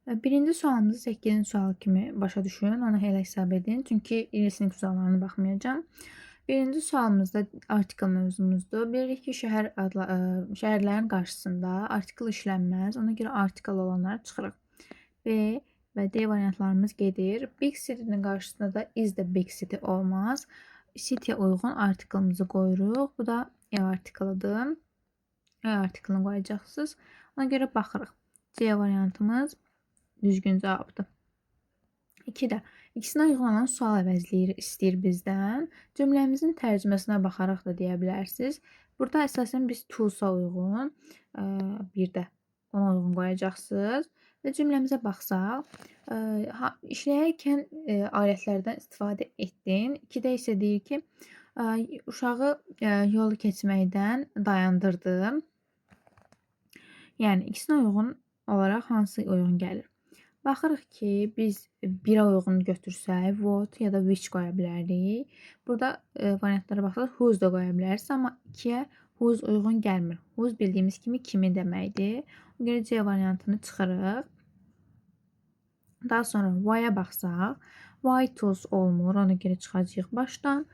Birinci sualımızı 8-ci sual kimi başa düşün, onu elə hesab edin. Çünki listening suallarına baxmayacağam. Birinci sualımızda artikel mövzumuzdur. Bilirik ki, şəhərlərin qarşısında artikel işlənməz. Ona görə artikel olanları çıxırıq. B və D variantlarımız gedir. Big city'nin qarşısında da is the big city olmaz. City'yə uyğun artikelimizi qoyuruq. Bu da E artikelidir. E artikelini qoyacaqsınız. Ona görə baxırıq. C variantımız düzgün cavabdır. 2-də ikisinə uyğun olan sual əvəzləyir istəyir bizdən. Cümləmizin tərcüməsinə baxaraq da deyə bilərsiniz. Burada əsasən biz to-sa uyğun, bir də ona uyğun qoyacaqsınız. Və cümləmizə baxsaq, işləyərkən alətlərdən istifadə etdin. 2-də isə deyir ki, uşağı yolu keçməkdən dayandırdım. Yəni ikisinə uyğun olaraq hansı uyğun gəlir? Baxırıq ki, biz 1-ə uyğun götürsək, what ya da which qoya bilərik. Burada variantlara baxsaq, whose da qoya bilərsiniz, amma 2-yə whose uyğun gəlmir. Whose bildiyimiz kimi kimi deməkdir. O görə C variantını çıxırıq. Daha sonra why-a baxsaq, why tools olmur, ona görə çıxacağıq başdan.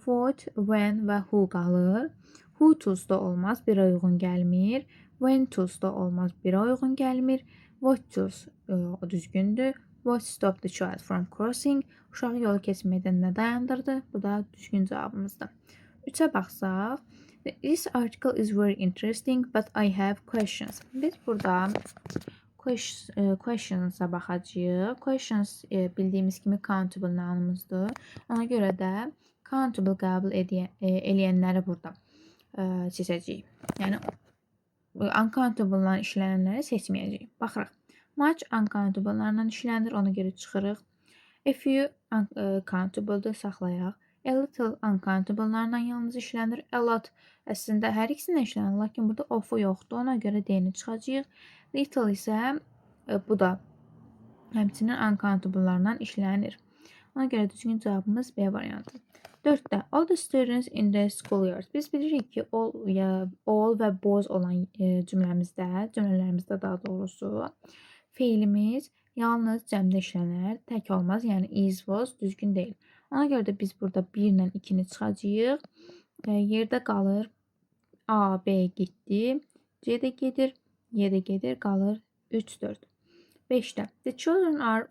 What, when və who qalır. Who tools da olmaz, 1-ə uyğun gəlmir. When tools da olmaz, 1-ə uyğun gəlmir. What tools o düzgündür. What stopped the child from crossing? Uşağı yolu keçməkdən nə dayandırdı? Bu da düzgün cavabımızdır. 3-ə baxsaq, this article is very interesting, but I have questions. Biz burada questions'a baxacağıq. Questions bildiyimiz kimi countable nounumuzdur. Ona görə də countable qəbul eləyənləri burada seçəcəyik. Yəni uncountable-la işlənənləri seçməyəcəyik. Baxırıq. Much uncountable-larla işlənir, ona görə çıxırıq. A few countable-dır, saxlayaq. A little uncountable-larla yalnız işlənir. A lot əslində hər ikisindən işlənir, lakin burada of-u yoxdur, ona görə D-ni çıxacağıq. Little isə bu da həmçinin uncountable-larla işlənir. Ona görə düzgün cavabımız B variantı. 4-də all the students in the schoolyard. Biz bilirik ki, all və both olan cümlələrimizdə daha doğrusu feilimiz yalnız cəmdə işlənər, tək olmaz. Yəni is, was düzgün deyil. Ona görə də biz burada 1 ilə 2-ni çıxacağıq. Yerdə qalır A, B getdi, C də gedir, Y də gedir, qalır 3, 4. 5-də the children are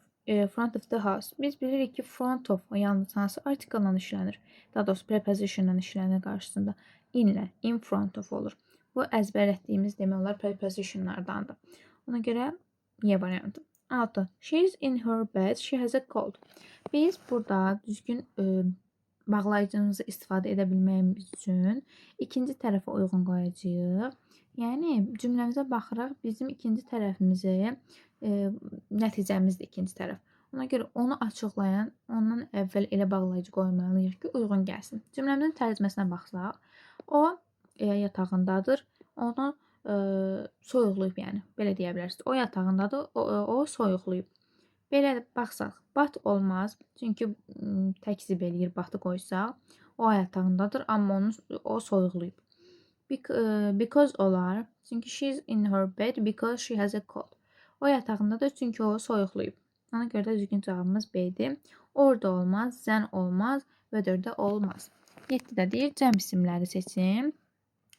front of the house. Biz bilirik ki, front of yalnız hansı artikellə işlənir? Daha doğrusu prepositionla işlənir qarşısında. In-lə, in front of olur. Bu əzbərlətdiyimiz demək olar prepositionlardandır. Ona görə Y variantı. 6. She is in her bed. She has a cold. Biz burada düzgün bağlayıcımızı istifadə edə bilməyimiz üçün ikinci tərəfə uyğun qoyacağıq. Yəni cümləmizə baxıraq bizim ikinci tərəfimizi nəticəmizdir ikinci tərəf. Ona görə onu açıqlayan, ondan əvvəl elə bağlayıcı qoymalıyıq ki, uyğun gəlsin. Cümləmizin tərcüməsinə baxsaq, o yatağındadır, onu soyuqlayıb, yəni belə deyə bilərsiniz. O yatağındadır, o soyuqlayıb. Belə baxsaq, bat olmaz, çünki təkzib eləyir batı qoysaq. O yatağındadır, amma o soyuqlayıb. Because olar, çünki she is in her bed because she has a cold. O yatağındadır, çünki o soyuqlayıb. Ona görə də düzgün cavabımız B-dir. Orada olmaz, sən olmaz, whether-də olmaz. 7-də deyir, cəm isimləri seçin.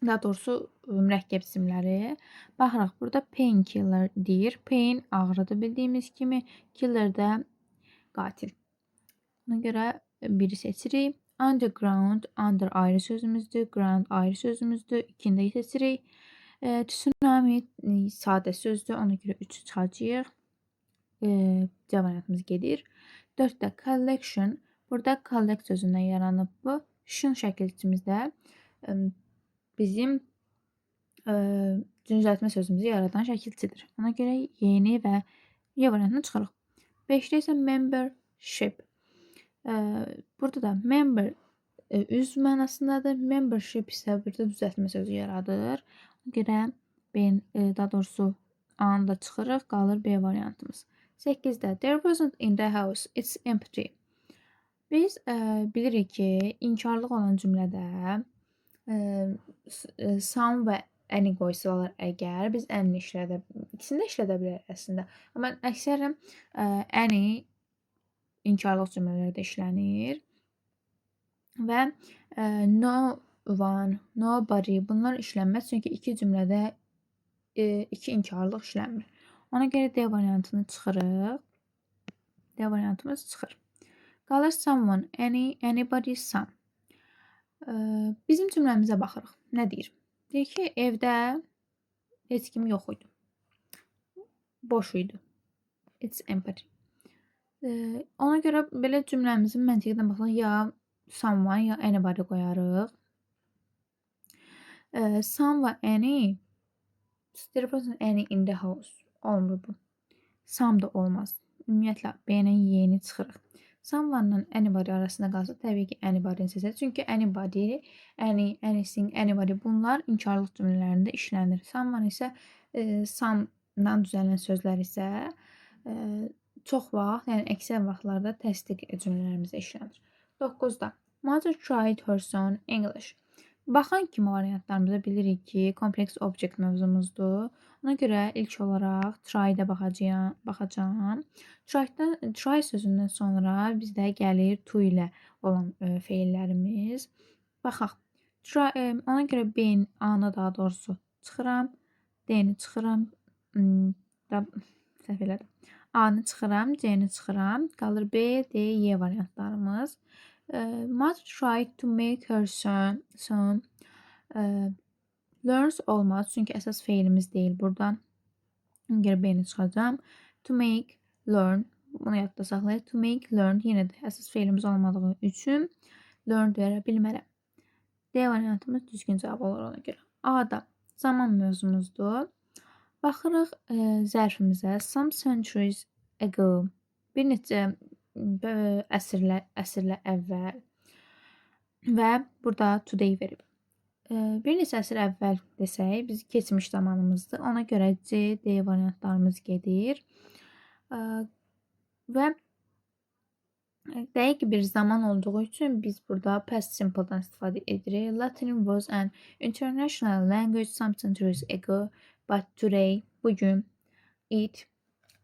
Daha doğrusu mürəkkəb isimləri. Baxıraq, burada painkiller deyir. Pain ağrıdır bildiyimiz kimi, killer də qatil. Ona görə biri seçirik. Underground, under ayrı sözümüzdür, ground ayrı sözümüzdür. 2-də seçirik. Tsunami sadə sözdür, ona görə 3 çıxacağıq. C variantımız gedir. 4-də collection, burada collect sözündən yaranıb bu. Şun şəkilçimizdə bizim düzəltmə sözümüzü yaradan şəkilçidir. Ona görə yeni və Y variantını çıxırıq. 5-də isə membership. Burada da member üzv mənasındadır. Membership isə burada düzəltmə sözü yaradır. Ona görə daha doğrusu A-nı da çıxırıq, qalır B variantımız. 8-də there wasn't in the house, it's empty. Biz bilirik ki, inkarlıq olan cümlədə some və any qoysalar əgər biz any ikisini də işlədə bilərik əslində. Amma əksərən any inkarlıq cümlələrdə işlənir və no one, nobody bunlar işlənməz çünki iki cümlədə iki inkarlıq işlənmir. Ona görə D variantını çıxırıq. D variantımız çıxır. Qalır someone, any, anybody, some. Bizim cümləmizə baxırıq. Nə deyir? Deyir ki, evdə heç kim yox idi. Boş idi. It's empty. Ona görə belə cümləmizin məntiqindən baxsaq ya someone ya anybody qoyarıq. Some və any there wasn't any in the house. Olmur bu. Some da olmaz. Ümumiyyətlə B-nin yeni çıxırıq. Someone-la anybody arasında qalsa təbii ki anybody-ni seçəcək. Çünki anybody, any, anything, anybody bunlar inkarlıq cümlələrində işlənir. Someone isə some-dan düzələn sözlər isə çox vaxt, yəni əksər vaxtlarda təsdiq cümlələrimizdə işlənir. 9-da Mother tried her son English. Baxan kimi variantlarımıza bilirik ki, kompleks object mövzumuzdur. Ona görə ilk olaraq try-də baxacağam. Try sözündən sonra bizdə gəlir to ilə olan feillərimiz. Baxaq. Ona görə B-nin A-nı daha doğrusu çıxıram. D-ni çıxıram. Səhv elədim. A-nı çıxıram, C-ni çıxıram. Qalır B, D, Y variantlarımız. Mother tried to make her son learns olmaz. Çünki əsas feilimiz deyil buradan. Ona görə B-ni çıxacağam. To make, learn. Bunu yadda saxlayaq. To make, learn. Yenə də əsas feilimiz olmadığı üçün learn verə bilmərəm. D variantımız düzgün cavab olur ona görə. A-da zaman mövzumuzdur. Baxırıq zərfimizə. Some centuries ago. Bir neçə əsrlə əvvəl və burada today verib. Bir neçə əsr əvvəl desək, biz keçmiş zamanımızdır. Ona görə C, D variantlarımız gedir. Və dəqiq bir zaman olduğu üçün biz burada past simple-dan istifadə edirik. Latin was an international language some centuries ago, but today, bugün, it.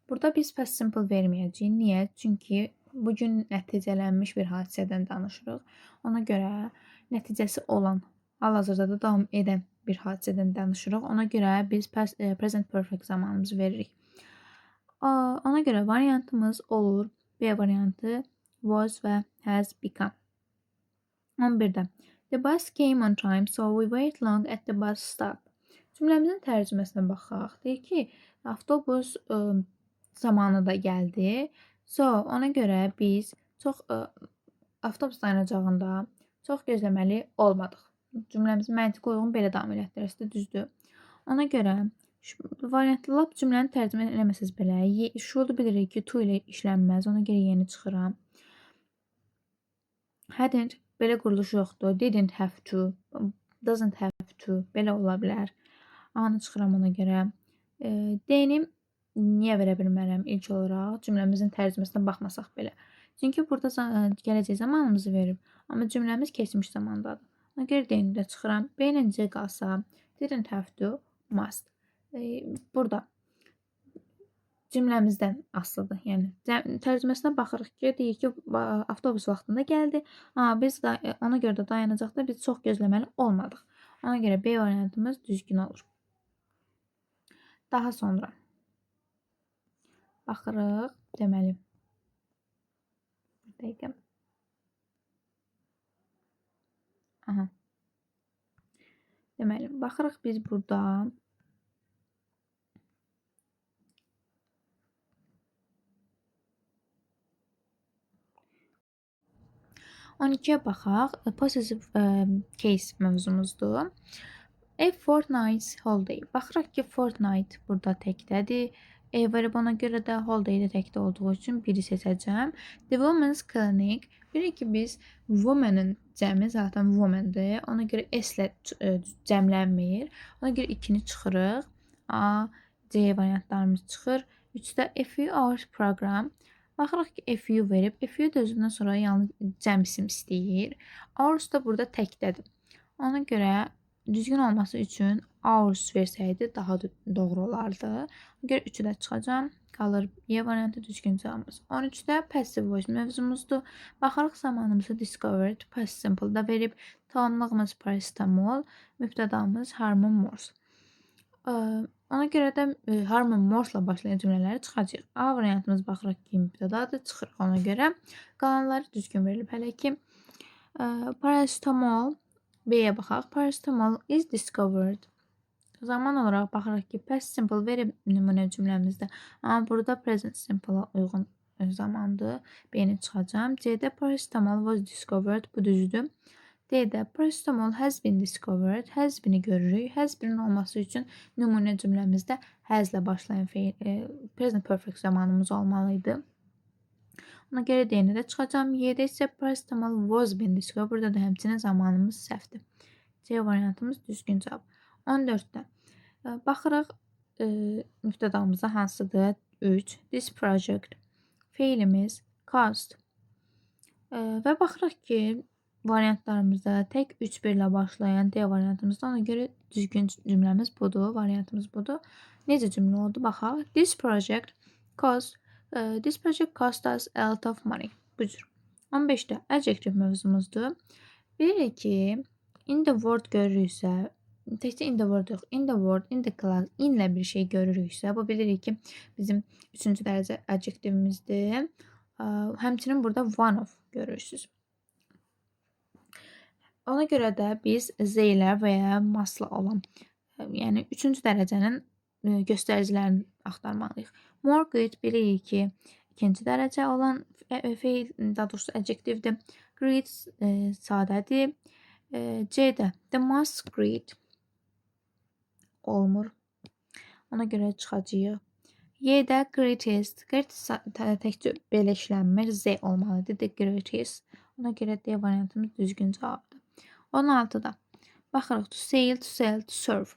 Burada biz past simple verməyəcəyik. Niyə? Çünki bugün nəticələnmiş bir hadisədən danışırıq. Ona görə nəticəsi olan, hal-hazırda da davam edən bir hadisədən danışırıq. Ona görə biz present perfect zamanımızı veririk. Ona görə variantımız olur B variantı was və has become. 11-də The bus came on time, so we wait long at the bus stop. Cümləmizin tərcüməsinə baxaq. Deyir ki, avtobus zamanında gəldi. So, ona görə biz avtobus dayanacağında çox gözləməli olmadıq. Cümləmizin məntiqə uyğun belə davam elətdirəsi düzdür. Ona görə variantlı cümləni tərcümə eləməsəz belə, şurada bilirik ki, to ilə işlənməz. Ona görə yeni çıxıram. Hadn't belə quruluş yoxdur. Didn't have to, doesn't have to belə ola bilər. A-nı çıxıram ona görə. D-ni niyə verə bilmərəm ilk olaraq? Cümləmizin tərcüməsinə baxmasaq belə. Çünki burada gələcək zamanımızı verib. Amma cümləmiz keçmiş zamandadır. Ona görə D-ni də çıxıram. B ilə C qalsa didn't have to, must. Burada cümləmizdən asılıdır. Yəni tərcüməsinə baxırıq ki, deyir ki, avtobus vaxtında gəldi. Biz ona görə də dayanacaqda biz çox gözləməli olmadıq. Ona görə B variantımız düzgün olur. Daha sonra baxırıq, deməli. Bir dəqiqə. Aha. Deməli, baxırıq biz burada 12'ye baxaq. Possessive case mövzumuzdur. A fortnight's holiday. Baxırıq ki, fortnight burada təkdədir. Verib ona görə də holiday də təkdə olduğu üçün biri seçəcəm. The women's clinic. Bilirik ki, biz woman'ın cəmi zaten woman'dır. Ona görə S-lə cəmlənmir. Ona görə 2-ni çıxırıq. A, C variantlarımız çıxır. 3-də a few hours program. Baxırıq ki, FU verib. FU da özündən sonra yalnız cəm isim istəyir. Hours da burada təkdədir. Ona görə düzgün olması üçün hours versəydi daha doğru olardı. Görə 3-ü də çıxacam. Qalır Y variantı düzgün cavabımız. 13-də passive voice mövzumuzdur. Baxarıq zamanımızı discovered, past simple-da verib. Tamamlığımız paracetamol, mübtədamız Harmon Morse. Ona görə də Harmon Morse-la başlayan cümlələri çıxacaq. A variantımız baxırıq ki, mübtədadır, çıxırıq ona görə. Qalanları düzgün verilib hələ ki. Paracetamol B-yə baxaq. Paracetamol is discovered. Zaman olaraq baxırıq ki, past simple verib nümunə cümləmizdə. Amma burada present simple-a uyğun zamandır. B-ni çıxacam. C-də paracetamol was discovered. Bu düzdür. D-də paracetamol has been discovered. Has been-i görürük. Has been olması üçün nümunə cümləmizdə haslə başlayan present perfect zamanımız olmalıydı. Ona görə D-ni də çıxacam. Y-də isə paracetamol was been discovered. Burada da həmçinin zamanımız səhvdir. C variantımız düzgün cavab. 14-də baxırıq mübtədamızda hansıdır? 3. This project. Feilimiz cost. Və baxırıq ki, variantlarımızda tək 3-1 ilə başlayan D variantımızda, ona görə düzgün cümləmiz budur, variantımız budur. Necə cümlə oldu? Baxaq. This project cost us a lot of money. Bu cür. 15-də adjective mövzumuzdur. Bilirik ki, in the word görürüksə, təkcə in the word yox, in the word, in the class, inlə bir şey görürüksə, bu bilirik ki, bizim 3-cü dərəcə adjektivimizdir. Həmçinin burada one of görürsünüz. Ona görə də biz z-lər və ya masla olan, yəni 3-cü dərəcənin göstəricilərini axtarmalıyıq. More good bilirik ki, 2-ci dərəcə olan feil, daha doğrusu adjektivdir. Great sadədir. C-də the most great olmur. Ona görə çıxacağıq. Y-də greatest. Greatest təkcə belə işlənmir. Z olmalıdır. The greatest. Ona görə D variantımız düzgün cavabdır. 16-da baxırıq. To sail, to sell, to serve.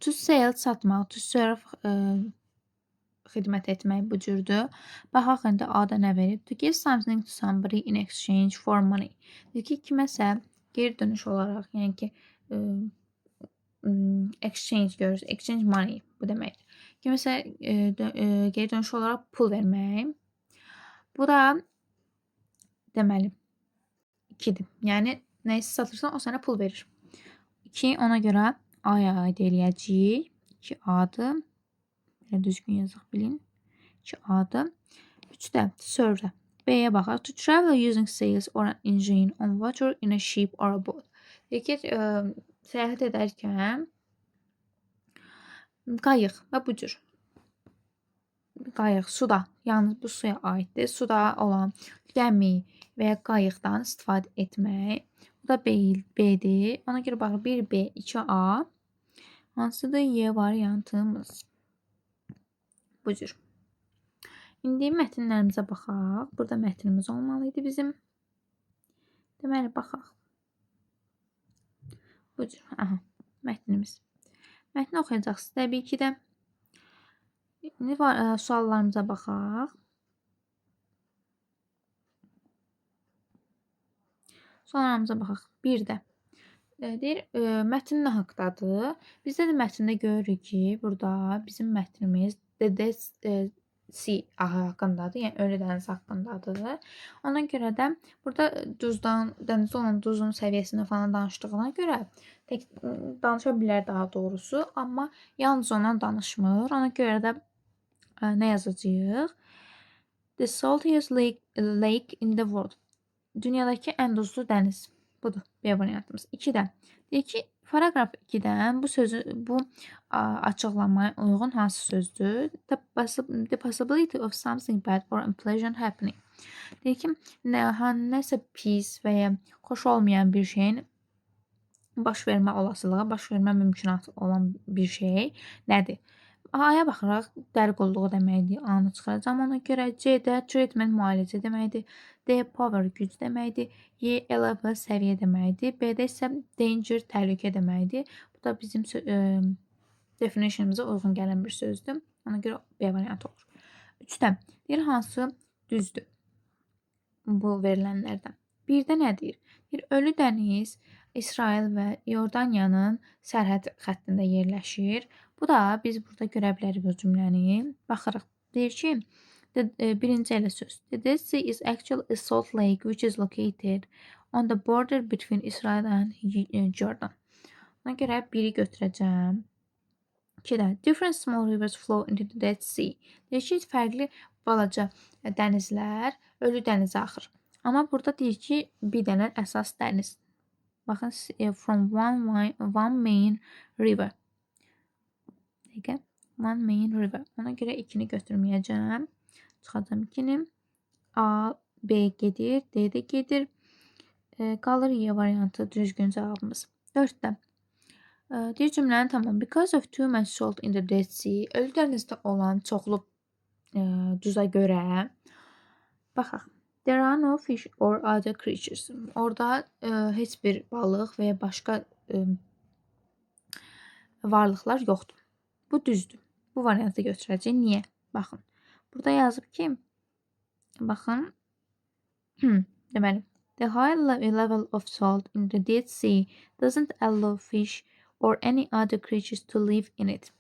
To sell satmaq, to serve xidmət etmək bu cürdür. Baxaq indi A-da nə verib? To give something to somebody in exchange for money. Deyir ki, kiməsə geri dönüş olaraq, yəni ki, exchange görürüz. Exchange money bu deməkdir. Kiməsə geri dönüş olaraq pul vermək. Bu da deməli 2-dir. Yəni nəyisə satırsan, o sənə pul verir. 2 ona görə A-ya aid eləyəcəyik. 2A-dır. Düzgün yazıq bilin. 2A-dır. 3-də serve. B-yə baxaq. To travel using sails or an engine on water in a ship or a boat. Deyir ki, səyahət edərkən qayıq və bu cür. Qayıq suda, yalnız bu suya aiddir. Suda olan gəmi və ya qayıqdan istifadə etmək. Bu da B-dir. Ona görə baxaq 1B, 2A. Hansıdır? Y variantımız. Bu cür. İndi mətnlərimizə baxaq. Burada mətnimiz olmalıydı bizim. Deməli, baxaq. Bu cür. Aha, mətnimiz. Mətni oxuyacaqsınız təbii ki də. İndi suallarımıza baxaq. Suallarımıza baxaq. 1-də. Deyir, mətn nə haqdadır? Bizdə də mətndə görürük ki, burada bizim mətnimiz C haqqındadır, yəni ölü dəniz haqqındadır. Ona görə də burada dənizdə olan duzun səviyyəsini falan danışdığına görə danışa bilər daha doğrusu, amma yalnız ondan danışmır. Ona görə də nə yazacağıq? The saltiest lake in the world. Dünyadakı ən duzlu dəniz. Budur B variantımız. 2-də. Deyir ki, paragraf 2-dən bu açıqlamaya uyğun hansı sözdür? The possibility of something bad or unpleasant happening. Deyir ki, nəsə pis və ya xoş olmayan bir şeyin baş vermə olasılığı, baş vermə mümkünatı olan bir şey nədir? A-ya baxıraq, dəri qulluğu deməkdir. A-nı çıxaracam. Ona görə C-də treatment müalicə deməkdir. D power güc deməkdir. Y level səviyyə deməkdir. B-də isə danger təhlükə deməkdir. Bu da bizim definitionımıza uyğun gələn bir sözdür. Ona görə B variantı olur. 3-də deyir hansı düzdür bu verilənlərdən. 1-də nə deyir? Bir ölü dəniz İsrail və Yordaniyanın sərhəd xəttində yerləşir. Bu da biz burada görə bilərik bu cümləni. Baxırıq. Deyir ki, birinci elə söz. The Dead Sea is actually a salt lake which is located on the border between Israel and Jordan. Ona görə biri götürəcəm. 2-də different small rivers flow into the Dead Sea. Deyir ki, fərqli balaca dənizlər Ölü dənizə axır. Amma burada deyir ki, bir dənə əsas dəniz. Baxın, from one main river. Dəqiqə, one main river. Ona görə 2-ni götürməyəcəm. Çıxacam 2-ni. A, B gedir, D də gedir. Qalır Y variantı düzgün cavabımız. 4-də. Deyir cümləni tamam. Because of too much salt in the Dead Sea. Ölü dənizdə olan çoxlu duza görə. Baxaq. There are no fish or other creatures. Orada heç bir balıq və ya başqa varlıqlar yoxdur. Bu düzdür. Bu variantı götürəcək. Niyə? Baxın. Burada yazıb ki, baxın. Deməli, the high level of salt in the Dead Sea doesn't allow fish or any other creatures to live in it.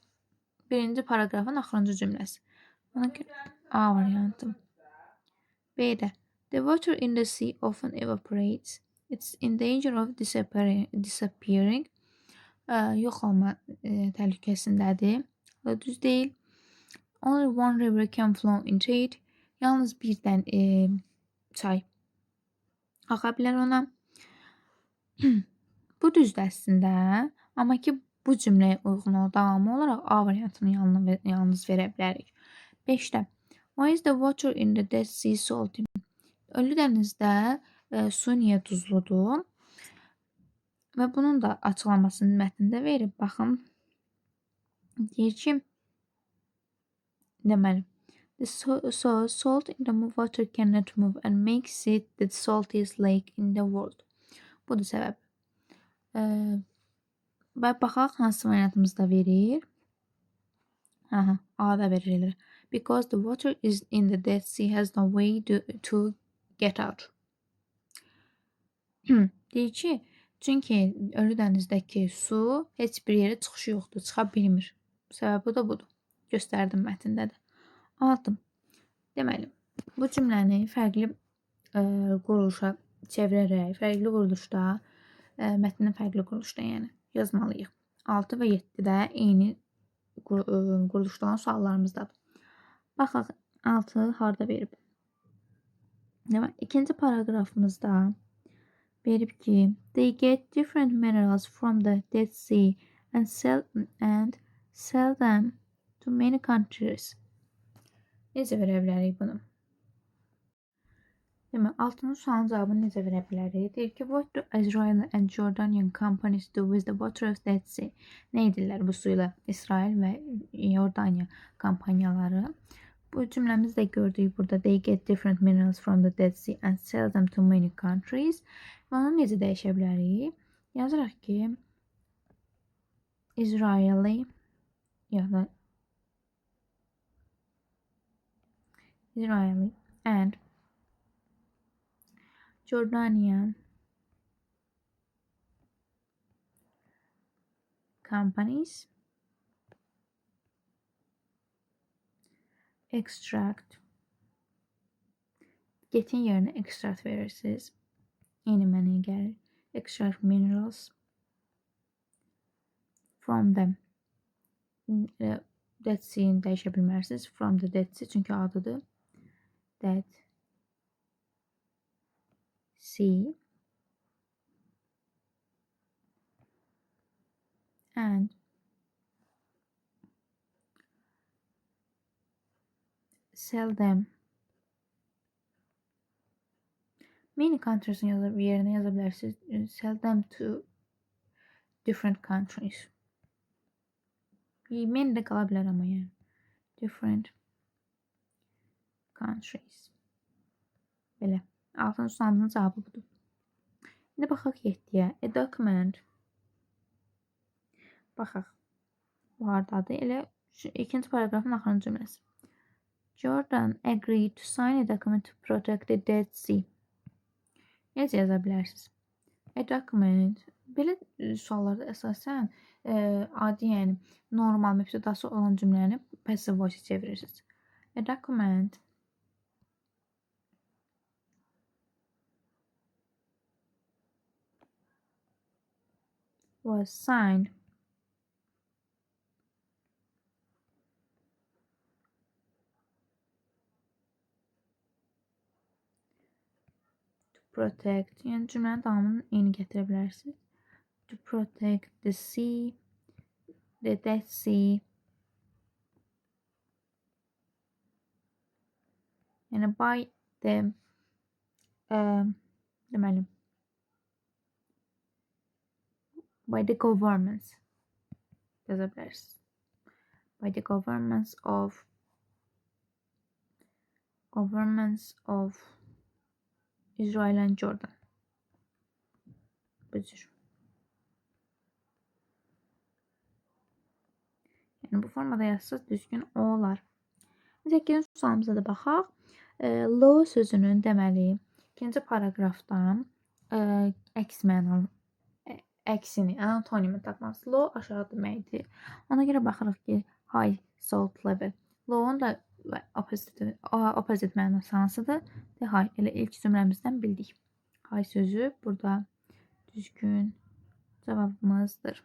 Birinci paragrafın axırıncı cümləsi. Ona görə A variantı. B'də. The water in the sea often evaporates. It's in danger of disappearing. Yox olma təhlükəsindədir. Bu da düz deyil. Only one river can flow into it. Yalnız birdən çay axa bilər ona. Bu düzdür əslində. Amma ki, bu cümləyə uyğun davamı olaraq A variantını yalnız verə bilərik. 5-də. Why is the water in the Dead Sea salty? Ölü dənizdə su niyə duzludur? Və bunun da açıqlamasını mətndə verib. Baxın. Deyir ki, deməli, so salt in the water cannot move and makes it the saltiest lake in the world. Budur səbəb. Və baxaq hansı variantımızda verir. A-da verir. Because the water is in the Dead Sea has no way to get out. Deyir ki, çünki ölü dənizdəki su heç bir yerə çıxışı yoxdur, çıxa bilmir. Səbəbi də budur. Göstərdim mətndə də. 6. Deməli, bu cümləni fərqli quruluşa çevirərək, fərqli quruluşda, mətnin fərqli quruluşda yəni yazmalıyıq. 6 və 7-də eyni quruluşda olan suallarımızdadır. Baxaq, 6 harda verib? Deməli, ikinci paragrafımızda verib ki, they get different minerals from the Dead Sea and sell them to many countries. Necə verə bilərik bunu? Deməli, 6-cı sualın cavabını necə verə bilərik? Deyir ki, what do Israel and Jordanian companies do with the water of Dead Sea? Nə edirlər bu suyla İsrail və Yordaniya kompaniyaları? Bu cümləmizdə gördük burada. They get different minerals from the Dead Sea and sell them to many countries. Və onu necə dəyişə bilərik? Yazıraq ki, Israeli and Jordanian companies extract. Get'in yerine extract verirsiniz. Eyni mənaya gəlir. Extract minerals from them. Dead Sea-ni dəyişə bilmərsiniz. From the Dead Sea çünki adıdır. Dead Sea and sell them. Many countries yerine yazabilirsiniz. Sell them to different countries. Many de qala bilər amma yəni. Different countries. Belə. 6-cı sualımızın cavabı budur. İndi baxaq 7-yə. A document. Baxaq. Bu hardadır? Elə ikinci paragrafın axırıncı cümləsi. Jordan agreed to sign a document to protect the Dead Sea. Necə yaza bilərsiniz? A document Belə suallarda əsasən adi, yəni normal mübtədası olan cümləni passive voice çevirirsiniz. A document was signed to protect, yəni cümlənin davamını eyni gətirə bilərsiniz. To protect the sea, the Dead Sea. Yəni by the deməli by the governments yaza bilərsiniz. By the governments of Israel and Jordan. Bu cür. Yəni bu formada yazsaz düzgün olar. 8-ci sualımıza da baxaq. Law sözünün deməli ikinci paragrafdan əks mənalı əksini, antonimi tapmaz. Low aşağı deməkdir. Ona görə baxırıq ki, high salt level. Low'un da opposite mənası hansıdır? De high. Elə ilk cümləmizdən bildik. High sözü burada düzgün cavabımızdır.